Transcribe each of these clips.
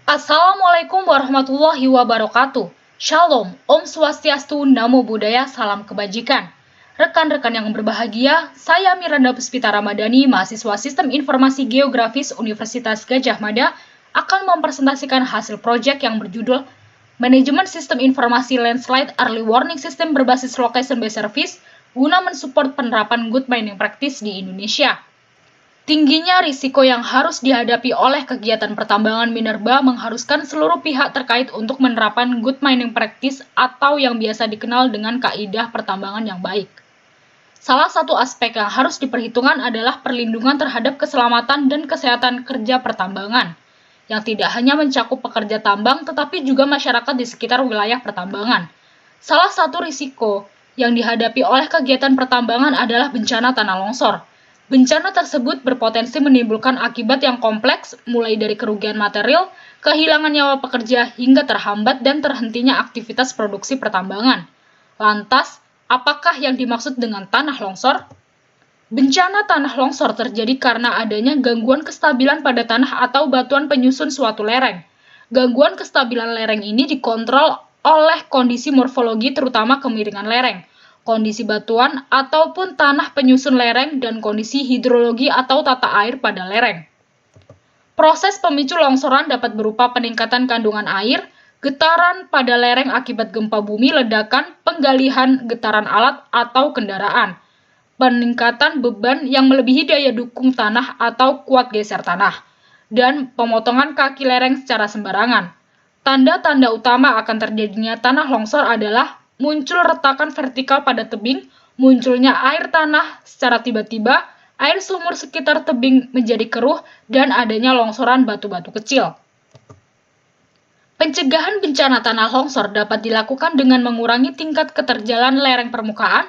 Assalamualaikum warahmatullahi wabarakatuh. Shalom, Om Swastiastu, Namo Buddhaya, Salam Kebajikan. Rekan-rekan yang berbahagia, saya Miranda Puspita Ramadhani, mahasiswa Sistem Informasi Geografis Universitas Gadjah Mada, akan mempresentasikan hasil proyek yang berjudul Manajemen Sistem Informasi Landslide Early Warning System berbasis Location-Based Service guna mensupport penerapan Good Mining Practice di Indonesia. Tingginya risiko yang harus dihadapi oleh kegiatan pertambangan minerba mengharuskan seluruh pihak terkait untuk menerapkan good mining practice atau yang biasa dikenal dengan kaidah pertambangan yang baik. Salah satu aspek yang harus diperhitungkan adalah perlindungan terhadap keselamatan dan kesehatan kerja pertambangan, yang tidak hanya mencakup pekerja tambang tetapi juga masyarakat di sekitar wilayah pertambangan. Salah satu risiko yang dihadapi oleh kegiatan pertambangan adalah bencana tanah longsor. Bencana tersebut berpotensi menimbulkan akibat yang kompleks, mulai dari kerugian material, kehilangan nyawa pekerja, hingga terhambat dan terhentinya aktivitas produksi pertambangan. Lantas, apakah yang dimaksud dengan tanah longsor? Bencana tanah longsor terjadi karena adanya gangguan kestabilan pada tanah atau batuan penyusun suatu lereng. Gangguan kestabilan lereng ini dikontrol oleh kondisi morfologi terutama kemiringan lereng, kondisi batuan ataupun tanah penyusun lereng, dan kondisi hidrologi atau tata air pada lereng. Proses pemicu longsoran dapat berupa peningkatan kandungan air, getaran pada lereng akibat gempa bumi, ledakan, penggalian getaran alat atau kendaraan, peningkatan beban yang melebihi daya dukung tanah atau kuat geser tanah, dan pemotongan kaki lereng secara sembarangan. Tanda-tanda utama akan terjadinya tanah longsor adalah muncul retakan vertikal pada tebing, munculnya air tanah secara tiba-tiba, air sumur sekitar tebing menjadi keruh, dan adanya longsoran batu-batu kecil. Pencegahan bencana tanah longsor dapat dilakukan dengan mengurangi tingkat keterjalan lereng permukaan,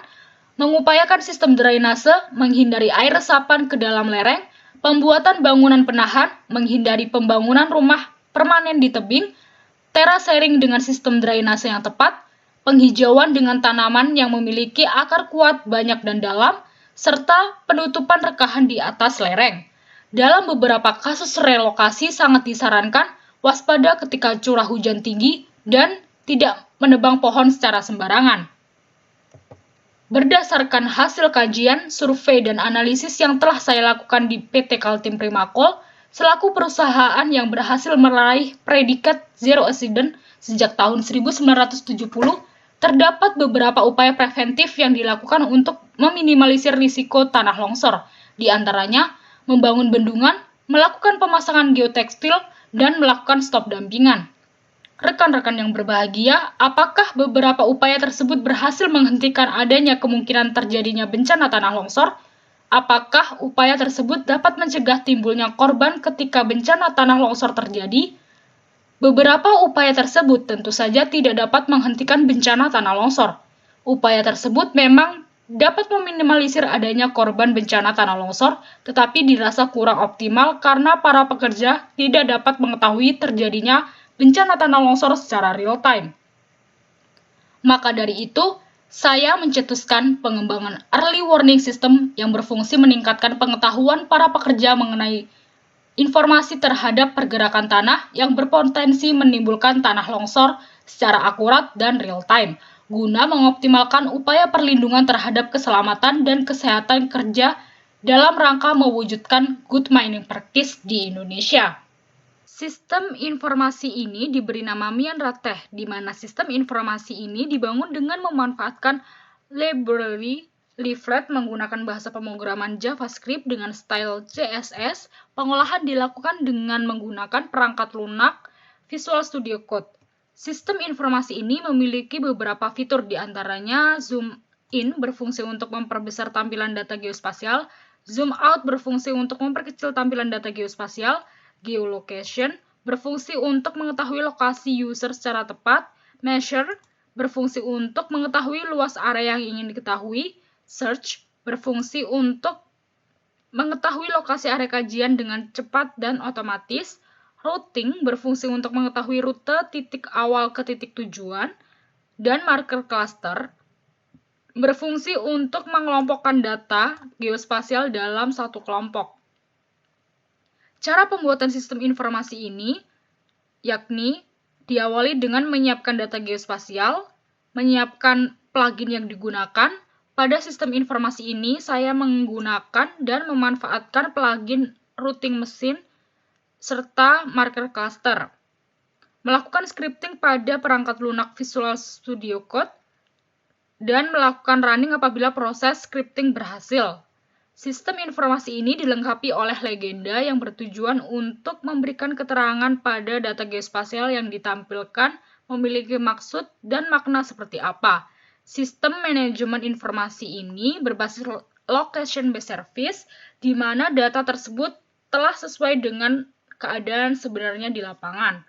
mengupayakan sistem drainase, menghindari air resapan ke dalam lereng, pembuatan bangunan penahan, menghindari pembangunan rumah permanen di tebing, terasering dengan sistem drainase yang tepat, penghijauan dengan tanaman yang memiliki akar kuat, banyak dan dalam, serta penutupan rekahan di atas lereng. Dalam beberapa kasus relokasi sangat disarankan waspada ketika curah hujan tinggi dan tidak menebang pohon secara sembarangan. Berdasarkan hasil kajian, survei, dan analisis yang telah saya lakukan di PT Kaltim Primakol, selaku perusahaan yang berhasil meraih predikat Zero Accident sejak tahun 1970, terdapat beberapa upaya preventif yang dilakukan untuk meminimalisir risiko tanah longsor, di antaranya membangun bendungan, melakukan pemasangan geotekstil, dan melakukan stop dampingan. Rekan-rekan yang berbahagia, apakah beberapa upaya tersebut berhasil menghentikan adanya kemungkinan terjadinya bencana tanah longsor? Apakah upaya tersebut dapat mencegah timbulnya korban ketika bencana tanah longsor terjadi? Beberapa upaya tersebut tentu saja tidak dapat menghentikan bencana tanah longsor. Upaya tersebut memang dapat meminimalisir adanya korban bencana tanah longsor, tetapi dirasa kurang optimal karena para pekerja tidak dapat mengetahui terjadinya bencana tanah longsor secara real time. Maka dari itu, saya mencetuskan pengembangan early warning system yang berfungsi meningkatkan pengetahuan para pekerja mengenai informasi terhadap pergerakan tanah yang berpotensi menimbulkan tanah longsor secara akurat dan real time, guna mengoptimalkan upaya perlindungan terhadap keselamatan dan kesehatan kerja dalam rangka mewujudkan good mining practice di Indonesia. Sistem informasi ini diberi nama Mianrateh, di mana sistem informasi ini dibangun dengan memanfaatkan library leaflet menggunakan bahasa pemrograman JavaScript dengan style CSS. Pengolahan dilakukan dengan menggunakan perangkat lunak Visual Studio Code. Sistem informasi ini memiliki beberapa fitur, di antaranya zoom in berfungsi untuk memperbesar tampilan data geospasial, zoom out berfungsi untuk memperkecil tampilan data geospasial, geolocation berfungsi untuk mengetahui lokasi user secara tepat, measure berfungsi untuk mengetahui luas area yang ingin diketahui, search berfungsi untuk mengetahui lokasi area kajian dengan cepat dan otomatis, routing berfungsi untuk mengetahui rute titik awal ke titik tujuan, dan marker cluster berfungsi untuk mengelompokkan data geospasial dalam satu kelompok. Cara pembuatan sistem informasi ini yakni diawali dengan menyiapkan data geospasial, menyiapkan plugin yang digunakan. Pada sistem informasi ini, saya menggunakan dan memanfaatkan plugin routing mesin serta marker cluster. Melakukan scripting pada perangkat lunak Visual Studio Code dan melakukan running apabila proses scripting berhasil. Sistem informasi ini dilengkapi oleh legenda yang bertujuan untuk memberikan keterangan pada data geospasial yang ditampilkan memiliki maksud dan makna seperti apa. Sistem manajemen informasi ini berbasis location-based service, di mana data tersebut telah sesuai dengan keadaan sebenarnya di lapangan.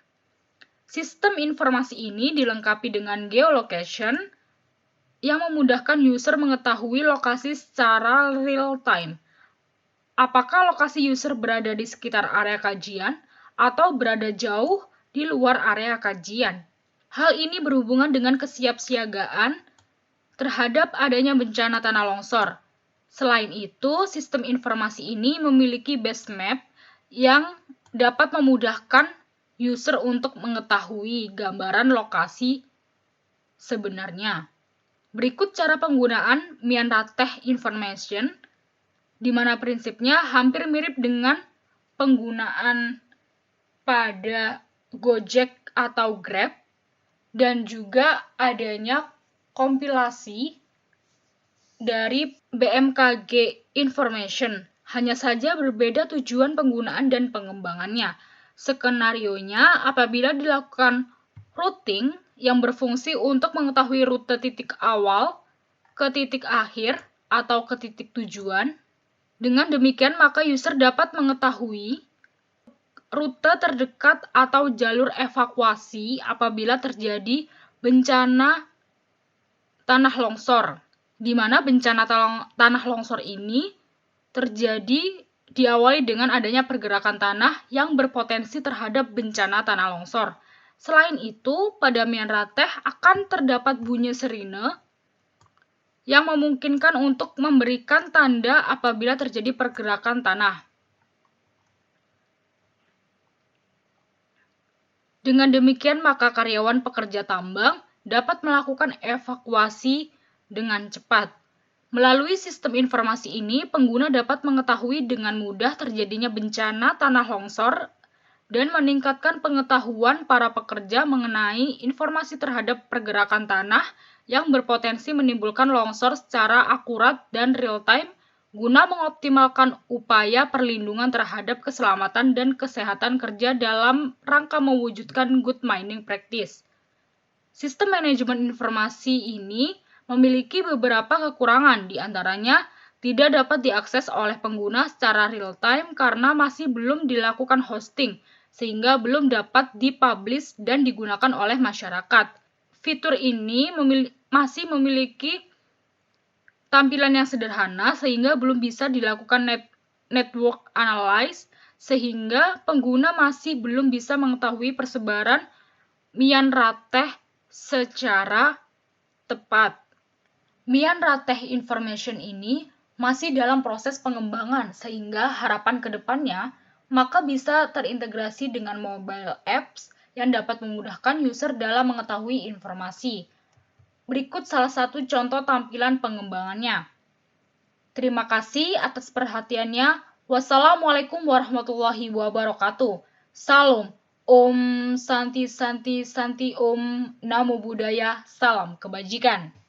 Sistem informasi ini dilengkapi dengan geolocation yang memudahkan user mengetahui lokasi secara real-time. Apakah lokasi user berada di sekitar area kajian atau berada jauh di luar area kajian. Hal ini berhubungan dengan kesiapsiagaan terhadap adanya bencana tanah longsor. Selain itu, sistem informasi ini memiliki base map yang dapat memudahkan user untuk mengetahui gambaran lokasi sebenarnya. Berikut cara penggunaan Mianratech Information, di mana prinsipnya hampir mirip dengan penggunaan pada Gojek atau Grab, dan juga adanya kompilasi dari BMKG Information. Hanya saja berbeda tujuan penggunaan dan pengembangannya. Skenarionya apabila dilakukan routing yang berfungsi untuk mengetahui rute titik awal ke titik akhir atau ke titik tujuan. Dengan demikian, maka user dapat mengetahui rute terdekat atau jalur evakuasi apabila terjadi bencana tanah longsor, di mana bencana tanah longsor ini terjadi diawali dengan adanya pergerakan tanah yang berpotensi terhadap bencana tanah longsor. Selain itu, pada Mianratech akan terdapat bunyi sirine yang memungkinkan untuk memberikan tanda apabila terjadi pergerakan tanah. Dengan demikian, maka karyawan pekerja tambang dapat melakukan evakuasi dengan cepat. Melalui sistem informasi ini, pengguna dapat mengetahui dengan mudah terjadinya bencana tanah longsor dan meningkatkan pengetahuan para pekerja mengenai informasi terhadap pergerakan tanah yang berpotensi menimbulkan longsor secara akurat dan real-time guna mengoptimalkan upaya perlindungan terhadap keselamatan dan kesehatan kerja dalam rangka mewujudkan good mining practice. Sistem manajemen informasi ini memiliki beberapa kekurangan, di antaranya tidak dapat diakses oleh pengguna secara real-time karena masih belum dilakukan hosting, sehingga belum dapat dipublish dan digunakan oleh masyarakat. Fitur ini masih memiliki tampilan yang sederhana sehingga belum bisa dilakukan network analysis, sehingga pengguna masih belum bisa mengetahui persebaran Mianratech secara tepat. Mianratech Information ini masih dalam proses pengembangan sehingga harapan ke depannya maka bisa terintegrasi dengan mobile apps yang dapat memudahkan user dalam mengetahui informasi. Berikut salah satu contoh tampilan pengembangannya. Terima kasih atas perhatiannya. Wassalamualaikum warahmatullahi wabarakatuh. Salam. Om Santi Santi Santi Om Namo Buddhaya. Salam kebajikan.